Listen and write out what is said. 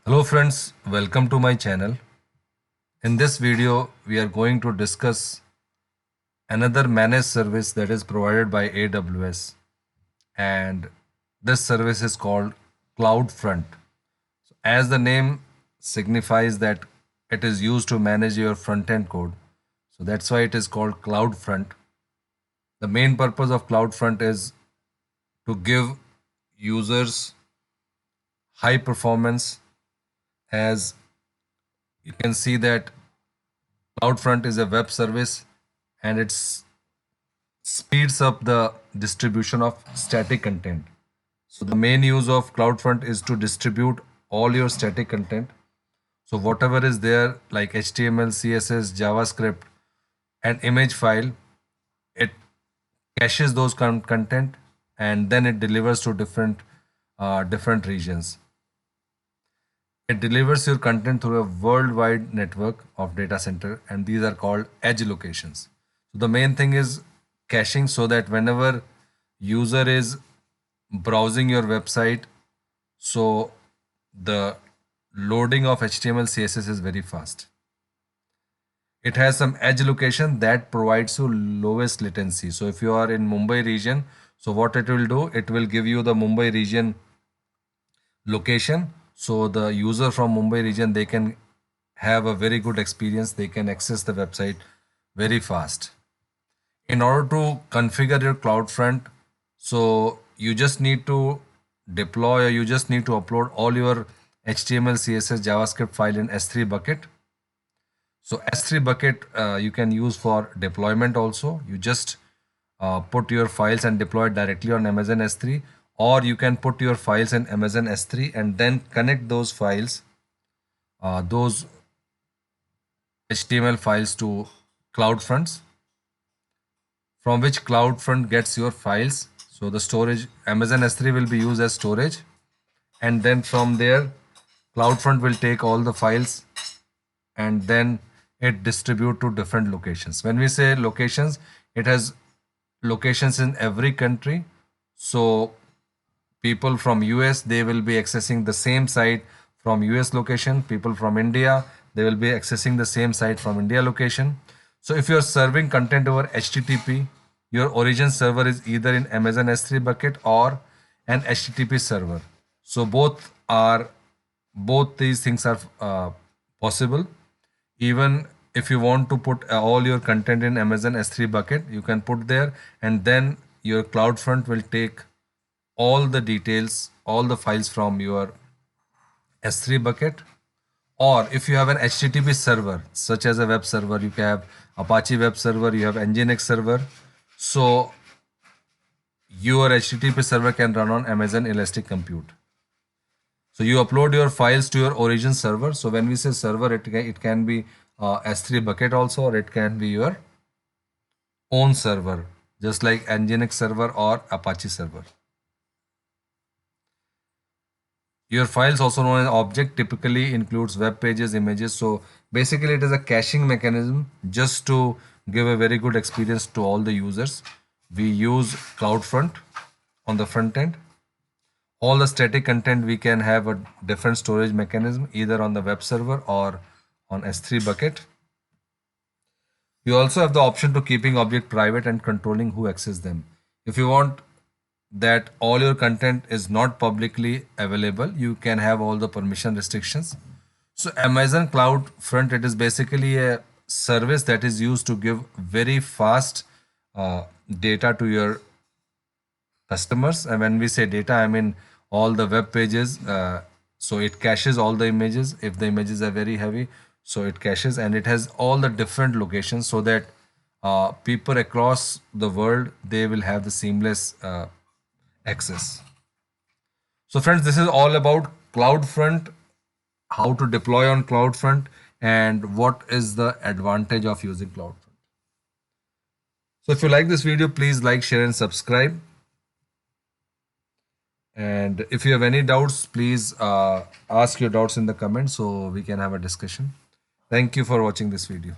Hello friends, welcome to my channel. In this video, we are going to discuss another managed service that is provided by AWS, and this service is called CloudFront. As the name signifies that it is used to manage your front-end code, so that's why it is called CloudFront. The main purpose of CloudFront is to give users high performance. As you can see that CloudFront is a web service and it speeds up the distribution of static content. So the main use of CloudFront is to distribute all your static content. So whatever is there like HTML, CSS, JavaScript and image file, it caches those content and then it delivers to different regions. It delivers your content through a worldwide network of data center, and these are called edge locations. So the main thing is caching, so that whenever user is browsing your website, so the loading of HTML, CSS is very fast. It has some edge location that provides you lowest latency. So if you are in Mumbai region, so what it will do, it will give you the Mumbai region location. So the user from Mumbai region, they can have a very good experience. They can access the website very fast. In order to configure your CloudFront, so you just need to deploy, or you just need to upload all your HTML, CSS, JavaScript file in S3 bucket. So S3 bucket you can use for deployment also. You just put your files and deploy it directly on Amazon S3, or you can put your files in Amazon S3 and then connect those files, those HTML files to CloudFronts, from which CloudFront gets your files. So the storage, Amazon S3 will be used as storage, and then from there CloudFront will take all the files and then it distribute to different locations. When we say locations, it has locations in every country. So people from US, they will be accessing the same site from US location. People from India, they will be accessing the same site from India location. So if you're serving content over HTTP, your origin server is either in Amazon S3 bucket or an HTTP server. So both these things are possible. Even if you want to put all your content in Amazon S3 bucket, you can put there, and then your CloudFront will take all the details, all the files from your S3 bucket. Or if you have an HTTP server, such as a web server, you can have Apache web server, you have Nginx server. So your HTTP server can run on Amazon Elastic Compute. So you upload your files to your origin server. So when we say server, it can be S3 bucket also, or it can be your own server, just like Nginx server or Apache server. Your files, also known as object, typically includes web pages, images. So basically it is a caching mechanism just to give a very good experience to all the users. We use CloudFront on the front end. All the static content, we can have a different storage mechanism either on the web server or on S3 bucket. You also have the option to keeping object private and controlling who access them. If you want that all your content is not publicly available, you can have all the permission restrictions. So Amazon CloudFront, it is basically a service that is used to give very fast data to your customers. And when we say data, I mean all the web pages. So it caches all the images. If the images are very heavy, so it caches, and it has all the different locations, so that people across the world, they will have the seamless access. So friends, this is all about CloudFront, how to deploy on CloudFront, and what is the advantage of using CloudFront. So if you like this video, please like, share and subscribe. And if you have any doubts, please ask your doubts in the comments so we can have a discussion. Thank you for watching this video.